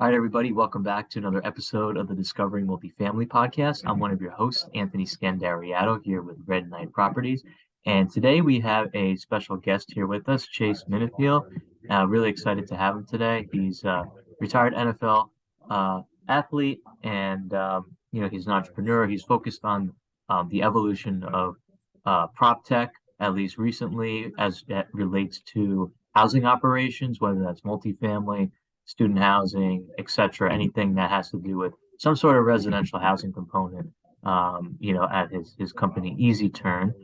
All right, everybody, welcome back to another episode of the Discovering Multifamily podcast. I'm one of your hosts, Anthony Scandariato, here with Red Knight Properties. And today we have a special guest here with us, Chase Minnifield. Really excited to have him today. He's a retired NFL athlete, and he's an entrepreneur. He's focused on the evolution of prop tech, at least recently, as it relates to housing operations, whether that's multifamily, student housing, et cetera, anything that has to do with some sort of residential housing component, at his company Easy Turn.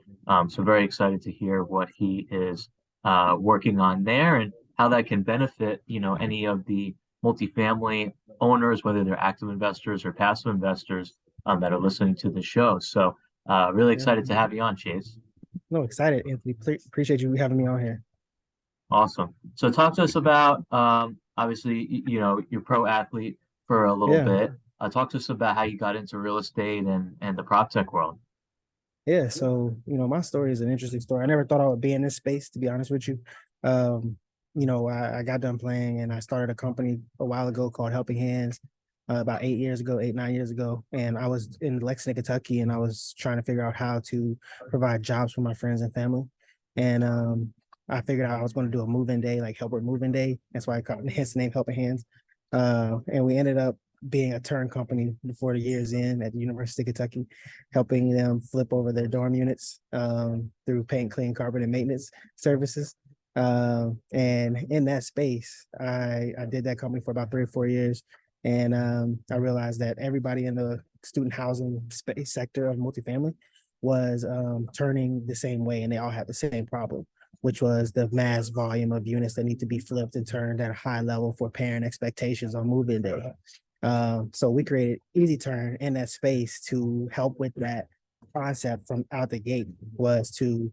So very excited to hear what he is working on there and how that can benefit, any of the multifamily owners, whether they're active investors or passive investors that are listening to the show. So really Yeah. excited to have you on, Chase. No, excited, Anthony. Appreciate you having me on here. Awesome. So talk to us about obviously you're pro athlete for a little Yeah. bit. Talk to us about how you got into real estate and the prop tech world. Yeah. So, my story is an interesting story. I never thought I would be in this space, to be honest with you. Um, I got done playing and I started a company a while ago called Helping Hands, about 8 years ago, 9 years ago. And I was in Lexington, Kentucky, and I was trying to figure out how to provide jobs for my friends and family. And I figured out I was going to do a move-in day, like help with move-in day. That's why I called hence the name Helping Hands. And we ended up being a turn company before the year's end at the University of Kentucky, helping them flip over their dorm units through paint, clean, carpet, and maintenance services. And in that space, I did that company for about 3 or 4 years. And I realized that everybody in the student housing space sector of multifamily was turning the same way, and they all had the same problem, which was the mass volume of units that need to be flipped and turned at a high level for parent expectations on move-in day. So we created Easy Turn in that space to help with that concept from out the gate was to,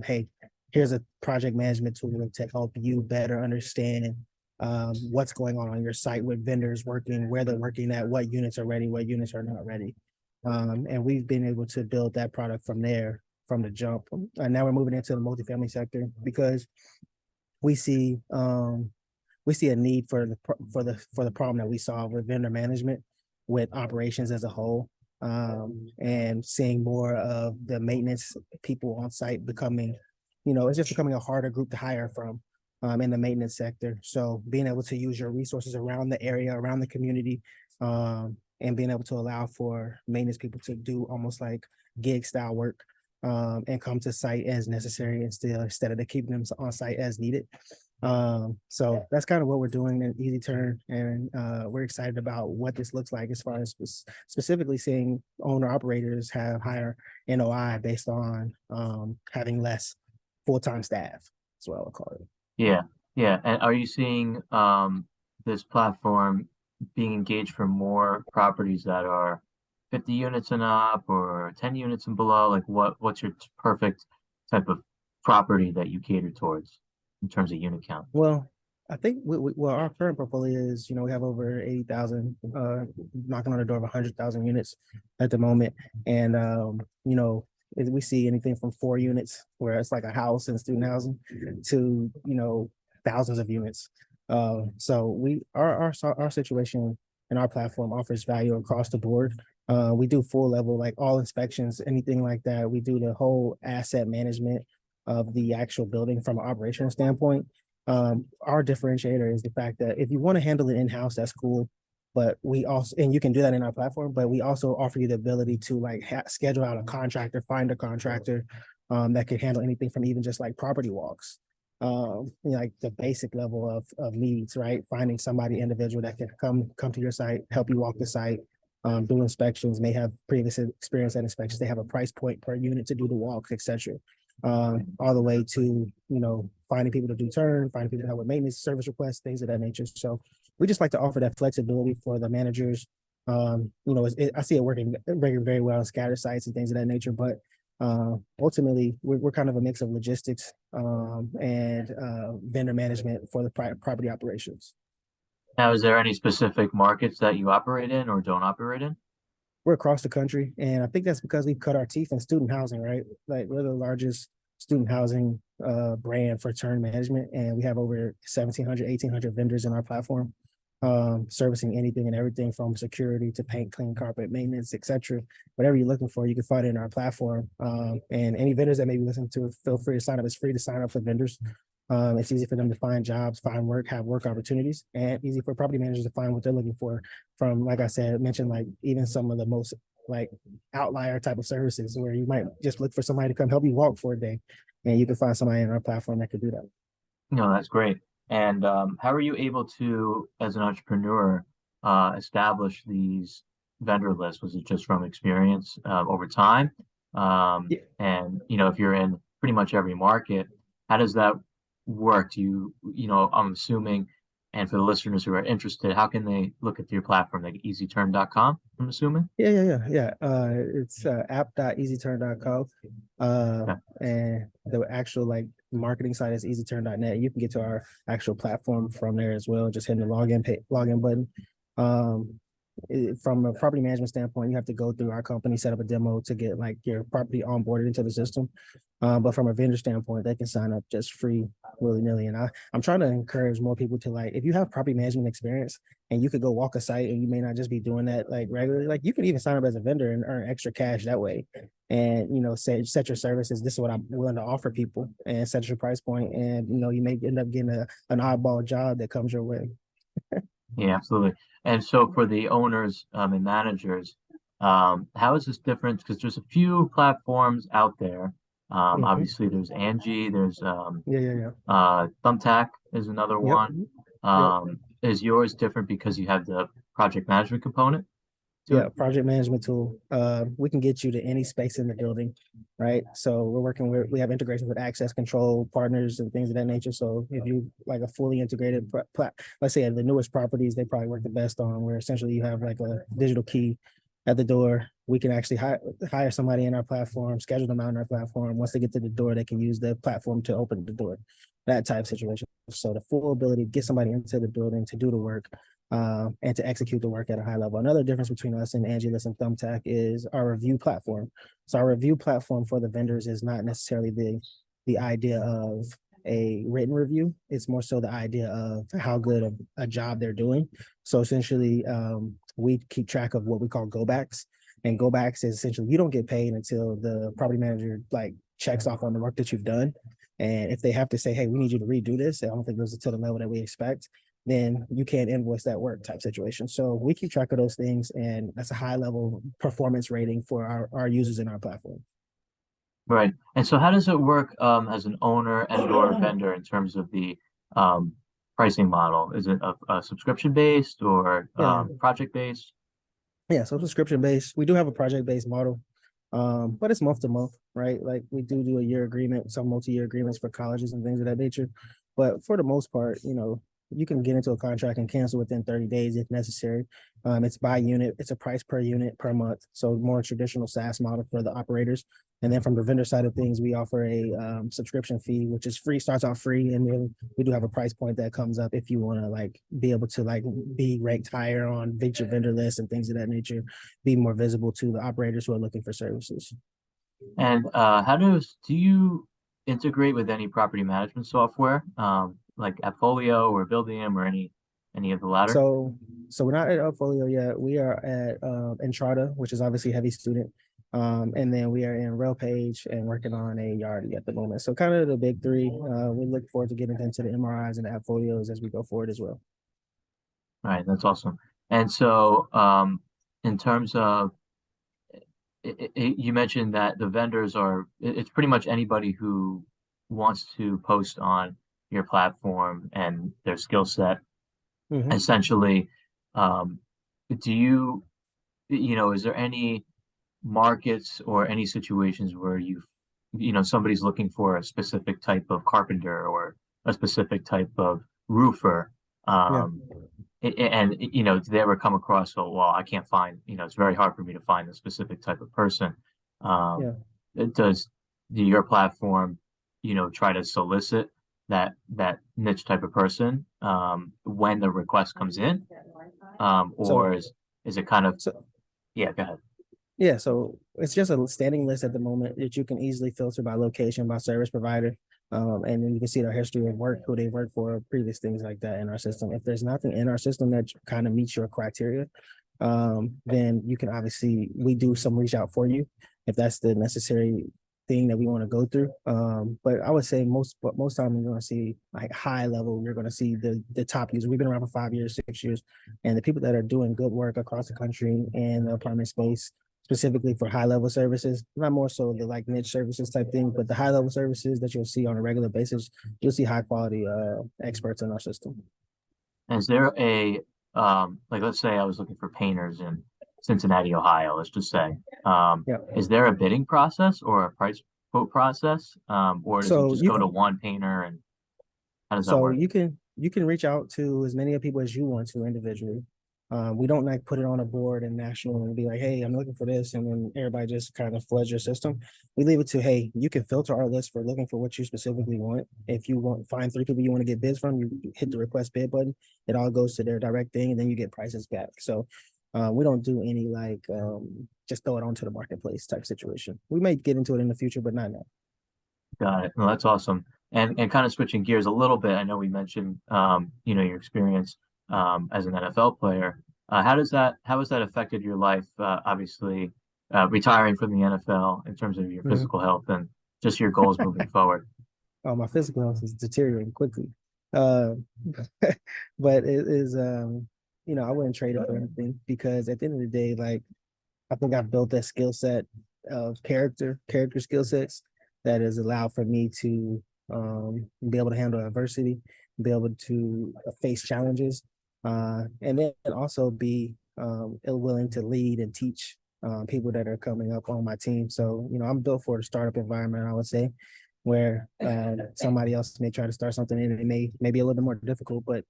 hey, here's a project management tool to help you better understand what's going on your site with vendors working, where they're working at, what units are ready, what units are not ready. And we've been able to build that product from there from the jump. And now we're moving into the multifamily sector because we see we see a need for the problem that we solve with vendor management, with operations as a whole, and seeing more of the maintenance people on site becoming, it's just becoming a harder group to hire from in the maintenance sector. So being able to use your resources around the area, around the community, and being able to allow for maintenance people to do almost like gig style work, and come to site as necessary instead of keeping them on site as needed. So that's kind of what we're doing in Easy Turn, and we're excited about what this looks like as far as specifically seeing owner operators have higher NOI based on having less full-time staff. That's what I would call it. Yeah, yeah. And are you seeing this platform being engaged for more properties that are 50 units and up or 10 units and below? Like what's your perfect type of property that you cater towards in terms of unit count? Well, I think well, our current portfolio is, we have over 80,000, knocking on the door of 100,000 units at the moment. And, we see anything from 4 units, where it's like a house and student housing, to, thousands of units. So our situation and our platform offers value across the board. We do full level, like all inspections, anything like that. We do the whole asset management of the actual building from an operational standpoint. Our differentiator is the fact that if you want to handle it in-house, that's cool. But we also, and you can do that in our platform, but we also offer you the ability to like schedule out a contractor, find a contractor that can handle anything from even just like property walks, like the basic level of needs, right? Finding somebody individual that can come to your site, help you walk the site, do inspections, may have previous experience at inspections. They have a price point per unit to do the walk, etc. All the way to, finding people to do turn, finding people to help with maintenance, service requests, things of that nature. So we just like to offer that flexibility for the managers. I see it working very well on scattered sites and things of that nature, but ultimately we're kind of a mix of logistics and vendor management for the property operations. Now, is there any specific markets that you operate in or don't operate in? We're across the country, and I think that's because we've cut our teeth in student housing, right? Like, we're the largest student housing brand for turn management, and we have over 1,700, 1,800 vendors in our platform. servicing anything and everything from security to paint, clean carpet, maintenance, etc. Whatever you're looking for, you can find it in our platform. And any vendors that may be listening to it, feel free to sign up. It's free to sign up for vendors. It's easy for them to find jobs, find work, have work opportunities, and easy for property managers to find what they're looking for. From, like I said, mentioned like even some of the most like outlier type of services where you might just look for somebody to come help you walk for a day, and you can find somebody in our platform that could do that. No, that's great. And how are you able to, as an entrepreneur, establish these vendor lists? Was it just from experience over time? Yeah, And if you're in pretty much every market, how does that work? I'm assuming, and for the listeners who are interested, how can they look at your platform, like easyturn.com, I'm assuming? yeah. It's app.easyturn.co. Yeah. And the actual like marketing site is easyturn.net. You can get to our actual platform from there as well, just hitting the login button. Um, from a property management standpoint, you have to go through our company, set up a demo to get like your property onboarded into the system. But from a vendor standpoint, they can sign up just free willy nilly. And I'm trying to encourage more people to like, if you have property management experience and you could go walk a site and you may not just be doing that like regularly, like you can even sign up as a vendor and earn extra cash that way. And say set your services. This is what I'm willing to offer people, and set your price point. And you may end up getting an oddball job that comes your way. Yeah, absolutely. And so for the owners and managers, how is this different? Because there's a few platforms out there. Mhm. Obviously, there's Angie, there's Yeah. Thumbtack is another Yep. one. Yep. Is yours different because you have the project management component to it? Yeah, project management tool. We can get you to any space in the building, right? So we have integrations with access control partners and things of that nature. So if you like a fully integrated, let's say the newest properties, they probably work the best on where essentially you have like a digital key at the door. We can actually hire somebody in our platform, schedule them out in our platform. Once they get to the door, they can use the platform to open the door. That type of situation. So the full ability to get somebody into the building to do the work, and to execute the work at a high level. Another difference between us and Angelus and Thumbtack is our review platform. So our review platform for the vendors is not necessarily the idea of a written review. It's more so the idea of how good of a job they're doing. So essentially, we keep track of what we call go backs. And go backs is essentially you don't get paid until the property manager like checks off on the work that you've done. And if they have to say, hey, we need you to redo this, I don't think it goes to the level that we expect, then you can't invoice that work type situation. So we keep track of those things, and that's a high level performance rating for our users in our platform. Right. And so how does it work as an owner and or a vendor in terms of the um, pricing model? Is it a subscription based or Yeah, project based? yeah. So subscription based, we do have a project based model, but it's month to month, right? Like we do a year agreement, some multi-year agreements for colleges and things of that nature. But for the most part, you can get into a contract and cancel within 30 days if necessary. It's by unit, it's a price per unit per month. So more traditional SaaS model for the operators. And then from the vendor side of things, we offer a subscription fee, which is free, starts out free. And then we do have a price point that comes up if you want to like be able to like be ranked higher on venture vendor lists and things of that nature, be more visible to the operators who are looking for services. And how do you integrate with any property management software, like Appfolio or Buildium or any of the latter? So, so we're not at Upfolio yet. We are at Entrada, which is obviously heavy student. And then we are in RailPage and working on a Yardi at the moment. So kind of the big three. We look forward to getting into the MRIs and the Appfolios as we go forward as well. All right, that's awesome. And so in terms of you mentioned that the vendors it's pretty much anybody who wants to post on your platform and their skill set Mm-hmm. essentially. um, do is there any markets or any situations where somebody's looking for a specific type of carpenter or a specific type of roofer, Yeah. um, and do they ever come across, oh well, I can't find, it's very hard for me to find a specific type of person. um, Yeah. does your platform try to solicit that niche type of person when the request comes in, or So, is it kind of, so yeah, go ahead. Yeah, so it's just a standing list at the moment that you can easily filter by location, by service provider. And then you can see their history of work, who they worked for, previous things like that in our system. If there's nothing in our system that kind of meets your criteria, then you can obviously we do some reach out for you if that's the necessary thing that we want to go through. But I would say most time you're going to see like high level. You're going to see the top users. We've been around for 5 years, 6 years, and the people that are doing good work across the country in the apartment space, specifically for high level services, not more so the like niche services type thing, but the high level services that you'll see on a regular basis, you'll see high quality experts in our system. Is there a like let's say I was looking for painters in Cincinnati, Ohio, let's just say. Yeah. Is there a bidding process or a price quote process? Or does it So just you go to can one painter and how does that So work? you can reach out to as many people as you want to individually. We don't like put it on a board and national and be like, hey, I'm looking for this, and then everybody just kind of floods your system. We leave it to, hey, you can filter our list for looking for what you specifically want. If you want find three people you want to get bids from, you hit the request bid button. It all goes to their direct thing, and then you get prices back. So we don't do any like just throw it onto the marketplace type situation. We may get into it in the future, but not now. Got it. Well, that's awesome. And kind of switching gears a little bit, I know we mentioned your experience as an NFL player. How has that affected your life? Obviously, retiring from the NFL in terms of your Mhm. physical health and just your goals moving forward. My physical health is deteriorating quickly. Uh, but it is, I wouldn't trade it for anything because at the end of the day, like I think I've built that skill set of character skill sets that has allowed for me to be able to handle adversity, be able to face challenges, and then also be willing to lead and teach people that are coming up on my team. So, I'm built for the startup environment, I would say, where somebody else may try to start something and it may be a little bit more difficult, but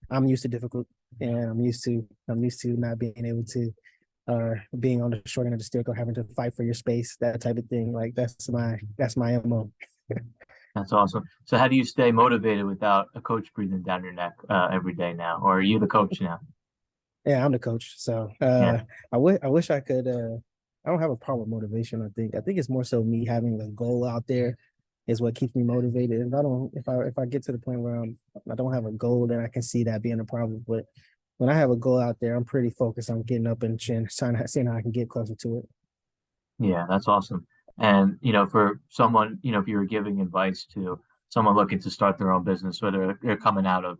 I'm used to difficult and I'm used to not being able to being on the short end of the stick or having to fight for your space, that type of thing. Like that's my MO. That's awesome. So how do you stay motivated without a coach breathing down your neck every day now? Or are you the coach now? Yeah, I'm the coach. So Yeah. I wish I could I don't have a problem with motivation, I think it's more so me having a goal out there is what keeps me motivated. And I don't if I get to the point where I don't have a goal, then I can see that being a problem. But when I have a goal out there, I'm pretty focused on getting up and trying to seeing how I can get closer to it. Yeah, that's awesome. And, for someone, if you were giving advice to someone looking to start their own business, whether they're coming out of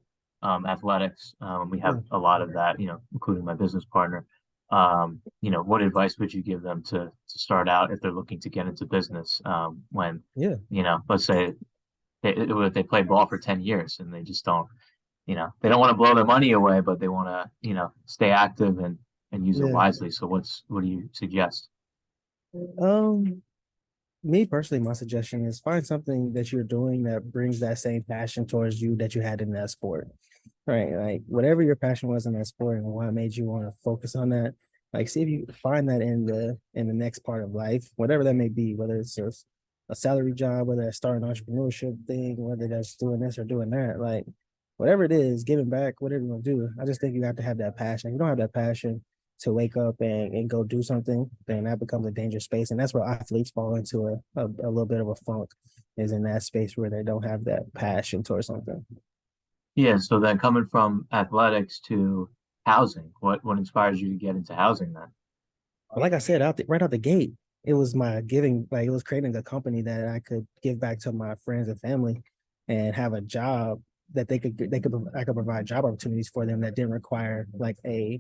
athletics, we have Yeah. a lot of that, including my business partner. What advice would you give them to start out if they're looking to get into business when, Yeah. let's say they play ball for 10 years and they just don't, they don't want to blow their money away, but they want to, stay active and use it Yeah. wisely. So what do you suggest? Um, Me personally, my suggestion is find something that you're doing that brings that same passion towards you that you had in that sport. Right. Like whatever your passion was in that sport and what made you want to focus on that. Like see if you find that in the next part of life, whatever that may be, whether it's a salary job, whether that's starting an entrepreneurship thing, whether that's doing this or doing that. Like whatever it is, giving back, whatever you want to do. I just think you have to have that passion. If you don't have that passion to wake up and go do something, then that becomes a dangerous space. And that's where athletes fall into a little bit of a funk, is in that space where they don't have that passion towards something. Yeah, so then coming from athletics to housing, what inspires you to get into housing then? But like I said, right out the gate, it was my giving, like it was creating a company that I could give back to my friends and family and have a job that I could provide job opportunities for them that didn't require like a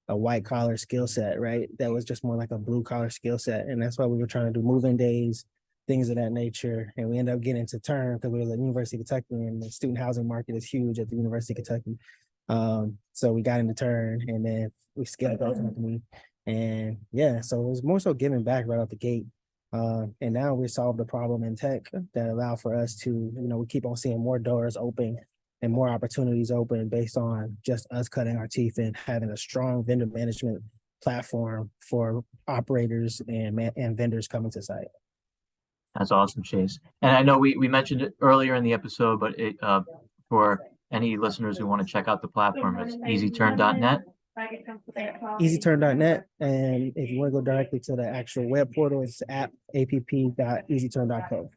white collar skill set, right? That was just more like a blue collar skill set. And that's why we were trying to do moving days, things of that nature. And we ended up getting into term because we were at the University of Kentucky and the student housing market is huge at the University of Kentucky. So we got into turn and then we scaled up company. And yeah, so it was more so giving back right out the gate. And now we solved the problem in tech that allow for us to, we keep on seeing more doors open and more opportunities open based on just us cutting our teeth and having a strong vendor management platform for operators and vendors coming to site. That's awesome, Chase. And I know we mentioned it earlier in the episode, but for any listeners who want to check out the platform, it's easyturn.net. EasyTurn.net. And if you want to go directly to the actual web portal, it's app.easyturn.co.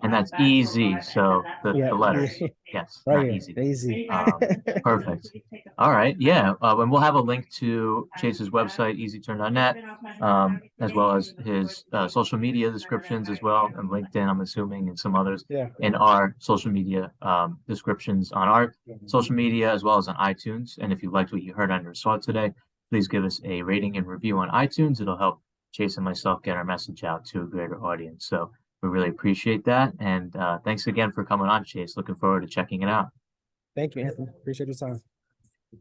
And that's easy. So the Yeah, letters. yeah, Yes, right not here, easy. easy. Perfect. All right. Yeah. And we'll have a link to Chase's website, easyturn.net, as well as his social media descriptions as well, and LinkedIn, I'm assuming, and some others Yeah, in our social media descriptions on our social media as well as on iTunes. And if you liked what you heard on or saw today, please give us a rating and review on iTunes. It'll help Chase and myself get our message out to a greater audience. So we really appreciate that. And thanks again for coming on, Chase. Looking forward to checking it out. thank you, Anthony. Appreciate your time.